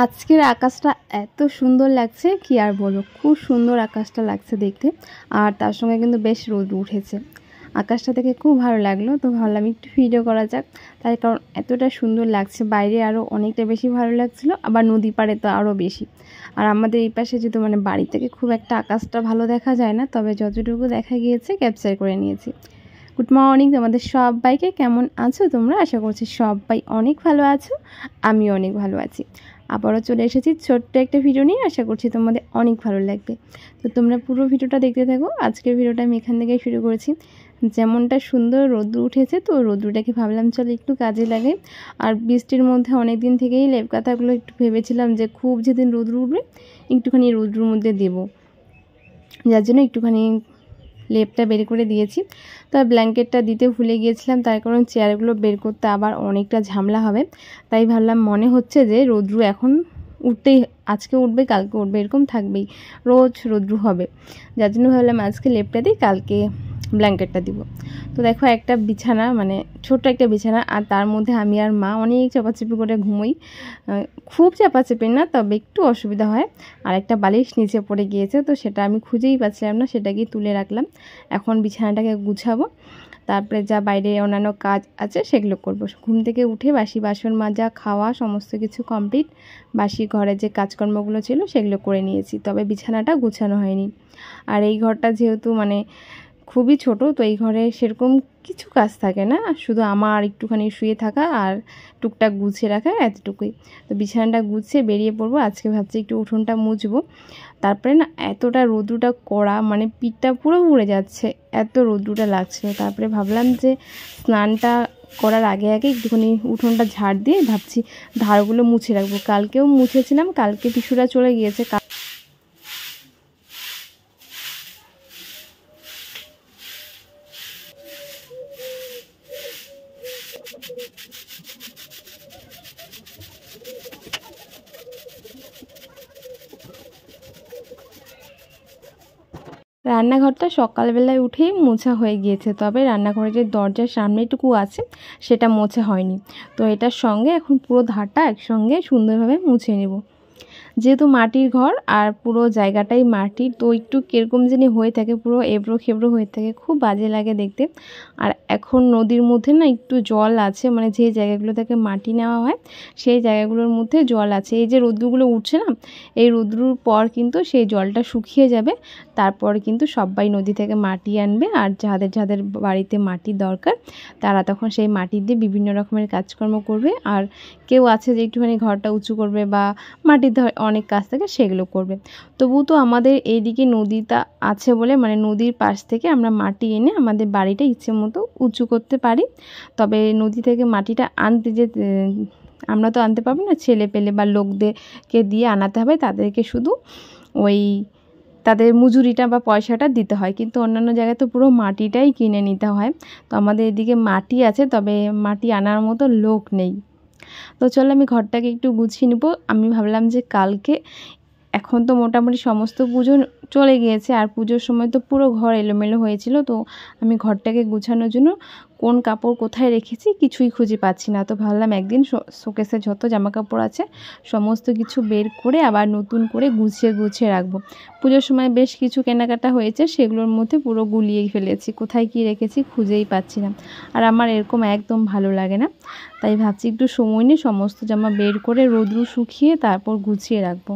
আজকের আকাশটা এত সুন্দর লাগছে কি আর বলবো, খুব সুন্দর আকাশটা লাগছে দেখতে। আর তার সঙ্গে কিন্তু বেশ রোদ উঠেছে, আকাশটা দেখে খুব ভালো লাগলো। তো ভাবলাম একটু ভিডিও করা যাক, তার কারণ এতটা সুন্দর লাগছে। বাইরে আরও অনেকটা বেশি ভালো লাগছিল, আবার নদী পাড়ে তো আরও বেশি। আর আমাদের এই পাশে যেহেতু বাড়ি থেকে খুব একটা আকাশটা ভালো দেখা যায় না, তবে যতটুকু দেখা গিয়েছে ক্যাপচার করে নিয়েছি। গুড মর্নিং তোমাদের সবাইকে, কেমন আছো তোমরা? আশা করছি সবাই অনেক ভালো আছো, আমিও অনেক ভালো আছি। আবারও চলে এসেছি ছোট্ট একটা ভিডিও নিয়ে, আশা করছি তোমাদের অনেক ভালো লাগবে। তো তোমরা পুরো ভিডিওটা দেখতে থাকো। আজকের ভিডিওটা আমি এখান থেকে শুরু করেছি। যেমনটা সুন্দর রোদ্দুর উঠেছে, তো রোদ্দুরটাকে ভাবলাম চলো একটু কাজে লাগে। আর বৃষ্টির মধ্যে অনেক দিন থেকেই লেপ কাঁথাগুলো একটু ভেবেছিলাম যে খুব যেদিন রোদ্দুর উঠবে একটুখানি রোদ্দুর মধ্যে দেবো, যার জন্য একটুখানি লেপটা বের করে দিয়েছি। তো ব্ল্যাঙ্কেটটা দিতে ভুলে গিয়েছিলাম, তার কারণ চেয়ারগুলো বের করতে আবার অনেকটা ঝামেলা হবে। তাই ভাবলাম মনে হচ্ছে যে রোদ্রু এখন উঠতেই, আজকে উঠবে কালকে উঠবে, এরকম থাকবেই, রোজ রোদ্রু হবে। যার জন্য ভাবলাম আজকে লেপটা দিই, কালকে ব্ল্যাঙ্কেটটা দিব। তো দেখো একটা বিছানা, ছোট্ট একটা বিছানা, আর তার মধ্যে আমি আর মা অনেক চাপাচাপি করে ঘুমোই। খুব চাপাচাপি না, তবে একটু অসুবিধা হয়। আর একটা বালিশ নিচে পড়ে গিয়েছে, তো সেটা আমি খুঁজেই পাচ্ছিলাম না, সেটাকে তুলে রাখলাম। এখন বিছানাটাকে গুছাবো, তারপরে যা বাইরে অন্যান্য কাজ আছে সেগুলো করব। ঘুম থেকে উঠে বাসি বাসন মাজা, খাওয়া সমস্ত কিছু কমপ্লিট। বাসি ঘরে যে কাজকর্মগুলো ছিল সেগুলো করে নিয়েছি, তবে বিছানাটা গুছানো হয়নি। আর এই ঘরটা যেহেতু খুবই ছোট, তো এই ঘরে সেরকম কিছু কাজ থাকে না, শুধু আমার একটুখানি শুয়ে থাকা আর টুকটাক গুছিয়ে রাখা, এতটুকুই। তো বিছানাটা গুছিয়ে বেরিয়ে পড়বো। আজকে ভাবছি একটু উঠোনটা মুছবো। তারপরে না এতটা রোদ্রুটা কড়া, পিঠটা পুরো উড়ে যাচ্ছে, এত রোদ্রুটা লাগছিল। তারপরে ভাবলাম যে স্নানটা করার আগে আগে একটুখানি উঠোনটা ঝাড় দিয়ে ভাবছি ধারগুলো মুছে রাখবো। কালকেও মুছেছিলাম, কালকে টিস্যুটা চলে গিয়েছে। রান্নাঘরটা সকালবেলায় উঠেই মোছা হয়ে গিয়েছে, তবে রান্নাঘরের যে দরজার সামনেটুকু আছে সেটা মোছা হয়নি। তো এটার সঙ্গে এখন পুরো ধারটা একসঙ্গে সুন্দরভাবে মুছে নেব। যেহেতু মাটির ঘর আর পুরো জায়গাটাই মাটির, তো একটু কীরকম জানি হয়ে থাকে, পুরো এবড়ো খেবড়ো হয়ে থাকে, খুব বাজে লাগে দেখতে। আর এখন নদীর মধ্যে না একটু জল আছে, যে জায়গাগুলো থেকে মাটি নেওয়া হয় সেই জায়গাগুলোর মধ্যে জল আছে। এই যে রৌদ্রগুলো উঠছে না, এই রৌদ্রুর পর কিন্তু সেই জলটা শুকিয়ে যাবে। তারপর কিন্তু সবাই নদী থেকে মাটি আনবে, আর যাদের যাদের বাড়িতে মাটির দরকার তারা তখন সেই মাটি দিয়ে বিভিন্ন রকমের কাজকর্ম করবে। আর কেউ আছে যে একটুখানি ঘরটা উঁচু করবে বা মাটির অনেক কাজ থাকে সেগুলো করবে। তবু তো আমাদের এইদিকে নদীটা আছে বলে, নদীর পাশ থেকে আমরা মাটি এনে আমাদের বাড়িটা ইচ্ছে মতো উঁচু করতে পারি। তবে নদী থেকে মাটিটা আনতে যে আমরা তো আনতে পারবো না, ছেলে পেলে বা লোকদেরকে দিয়ে আনাতে হবে, তাদেরকে শুধু তাদের মজুরিটা বা পয়সাটা দিতে হয়। কিন্তু অন্যান্য জায়গায় তো পুরো মাটিটাই কিনে নিতে হয়। তো আমাদের এদিকে মাটি আছে, তবে মাটি আনার মতো লোক নেই। তো চলো আমি ঘরটাকে একটু গুছিয়ে নেব। আমি ভাবলাম যে কালকে, এখন তো মোটামুটি সমস্ত পুজো চলে গিয়েছে, আর পুজোর সময় তো পুরো ঘর এলোমেলো হয়েছিল। তো আমি ঘরটাকে গুছানোর জন্য কোন কাপড় কোথায় রেখেছি কিছুই খুঁজে পাচ্ছি না। তো ভাবলাম একদিন শোকেসে যত জামা কাপড় আছে সমস্ত কিছু বের করে আবার নতুন করে গুছিয়ে গুছিয়ে রাখবো। পুজোর সময় বেশ কিছু কেনাকাটা হয়েছে, সেগুলোর মধ্যে পুরো গুলিয়েই ফেলেছি, কোথায় কি রেখেছি খুঁজেই পাচ্ছি না। আর আমার এরকম একদম ভালো লাগে না, তাই ভাবছি একটু সময় নিয়ে সমস্ত জামা বের করে রোদ্রু শুকিয়ে তারপর গুছিয়ে রাখবো।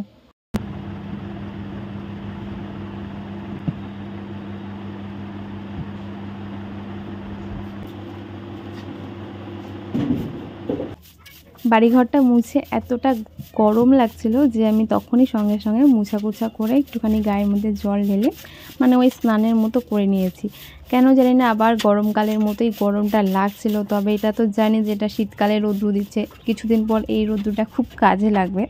বাড়িঘরটা মুছে এতটা গরম লাগছিল যে আমি তখনই সঙ্গে সঙ্গে মুছাকুছা করে একটুখানি গায়ের মধ্যে জল ঢেলে ওই স্নানের মতো করে নিয়েছি। কেন জানি না আবার গরমকালের মতোই গরমটা লাগছিল। তবে এটা তো জানি যে এটা শীতকালে রৌদ্র দিচ্ছে, কিছুদিন পর এই রৌদ্রটা খুব কাজে লাগবে।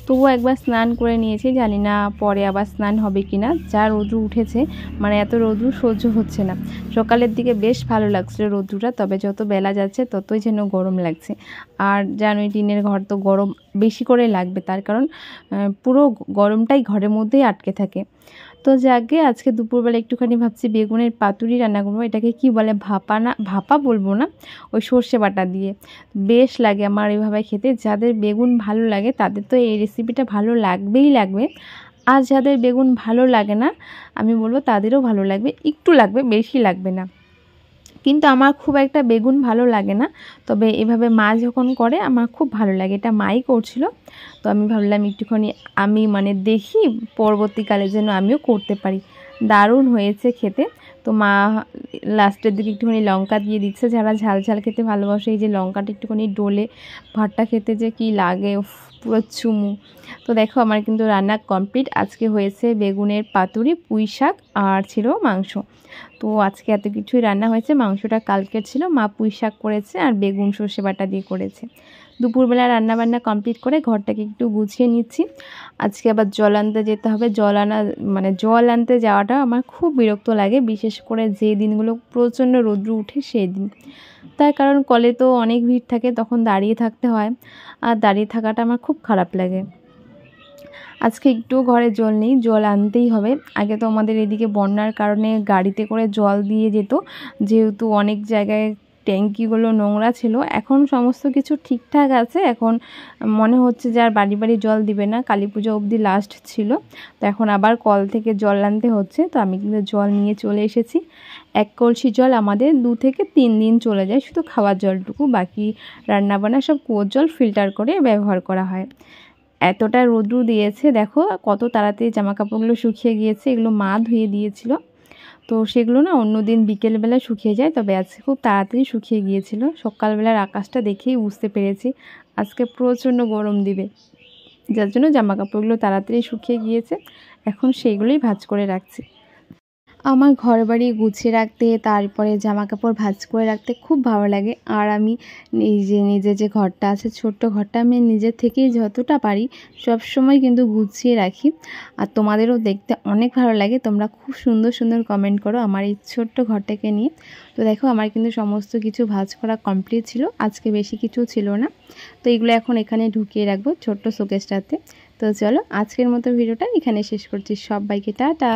তবুও একবার স্নান করে নিয়েছি, জানি না পরে আবার স্নান হবে কি না। যা রৌদ্র উঠেছে, এত রৌদ্র সহ্য হচ্ছে না। সকালের দিকে বেশ ভালো লাগছিল রৌদ্রটা, তবে যত বেলা যাচ্ছে ততই যেন গরম লাগছে। আর জানোই টিনের ঘর তো গরম বেশি করে লাগবে, তার কারণ পুরো গরমটাই ঘরের মধ্যেই আটকে থাকে। তো যাকে আজকে দুপুরবেলা একটুখানি ভাবছি বেগুনের পাতুরি রান্না করবো। এটাকে কি বলে, ভাপা না, ভাপা বলবো না, ওই সর্ষে বাটা দিয়ে বেশ লাগে আমার এইভাবে খেতে। যাদের বেগুন ভালো লাগে তাদের তো এই রেসিপিটা ভালো লাগবেই লাগবে, আর যাদের বেগুন ভালো লাগে না আমি বলবো তাদেরও ভালো লাগবে, একটু লাগবে, বেশি লাগবে না। কিন্তু আমার খুব একটা বেগুন ভালো লাগে না, তবে এভাবে মা যখন করে আমার খুব ভালো লাগে। এটা মাই করছিল, তো আমি ভাবলাম একটুখানি আমি মানে দেখি পরবর্তীকালে যেন আমিও করতে পারি। দারুণ হয়েছে খেতে। তো মা লাস্টের দিকে একটুখানি লঙ্কা দিয়ে দিচ্ছে, যারা ঝাল ঝাল খেতে ভালোবাসে এই যে লঙ্কাটা একটুখানি ডলে ভাতটা খেতে যে কি লাগে, পুরো চুমু। তো দেখো আমার কিন্তু রান্না কমপ্লিট। আজকে হয়েছে বেগুনের পাতুরি, পুঁই শাক আর ছিল মাংস। তো আজকে এত কিছুই রান্না হয়েছে। মাংসটা কালকের ছিল, মা পুঁই শাক করেছে আর বেগুন সর্ষে বাটা দিয়ে করেছে। দুপুরবেলা রান্নাবান্না কমপ্লিট করে ঘরটাকে একটু গুছিয়ে নিচ্ছি। আজকে আবার জল আনতে যেতে হবে। জল আনতে যাওয়াটা আমার খুব বিরক্ত লাগে, বিশেষ করে যে দিনগুলো প্রচণ্ড রৌদ্র উঠে সেই দিন। তার কারণ কলে তো অনেক ভিড় থাকে, তখন দাঁড়িয়ে থাকতে হয়, আর দাঁড়িয়ে থাকাটা আমার খুব খারাপ লাগে। আজকে একটু ঘরে জল নেই, জল আনতেই হবে। আগে তো আমাদের এদিকে বন্যার কারণে গাড়িতে করে জল দিয়ে যেত, যেহেতু অনেক জায়গায় ট্যাঙ্কিগুলো নোংরা ছিল। এখন সমস্ত কিছু ঠিকঠাক আছে, এখন মনে হচ্ছে যে আর বাড়ি বাড়ি জল দিবে না, কালী পুজো অবধি লাস্ট ছিল। তো এখন আবার কল থেকে জল আনতে হচ্ছে। তো আমি কিন্তু জল নিয়ে চলে এসেছি। 1 কলসি জল আমাদের 2 থেকে 3 দিন চলে যায়, শুধু খাওয়ার জলটুকু, বাকি রান্নাবান্না সব কুয়োর জল ফিল্টার করে ব্যবহার করা হয়। এতটা রোদ্রু দিয়েছে, দেখো কত তাড়াতাড়ি জামা কাপড়গুলো শুকিয়ে গিয়েছে। এগুলো মা ধুয়ে দিয়েছিল, তো সেগুলো না অন্যদিন বিকেলবেলা শুকিয়ে যায়, তবে আজকে খুব তাড়াতাড়ি শুকিয়ে গিয়েছিল। সকালবেলার আকাশটা দেখেই বুঝতে পেরেছি আজকে প্রচণ্ড গরম দিবে, যার জন্য জামা কাপড়গুলো তাড়াতাড়ি শুকিয়ে গিয়েছে। এখন সেইগুলোই ভাঁজ করে রাখছি। আমার ঘরবাড়ি গুছিয়ে রাখতে, তারপরে জামা কাপড় ভাঁজ করে রাখতে খুব ভালো লাগে। আর আমি নিজে যে ঘরটা আছে, ছোট্ট ঘরটা, আমি নিজের থেকেই যতটা পারি সব সময় কিন্তু গুছিয়ে রাখি। আর তোমাদেরও দেখতে অনেক ভালো লাগে, তোমরা খুব সুন্দর সুন্দর কমেন্ট করো আমার এই ছোট্ট ঘরটাকে নিয়ে। তো দেখো আমার কিন্তু সমস্ত কিছু ভাঁজ করা কমপ্লিট ছিল, আজকে বেশি কিছু ছিল না। তো এগুলো এখন এখানে ঢুকিয়ে রাখবো ছোট্ট শোকেসটাতে। তো চলো আজকের মতো ভিডিওটা এখানে শেষ করছি। সবাইকে টাটা।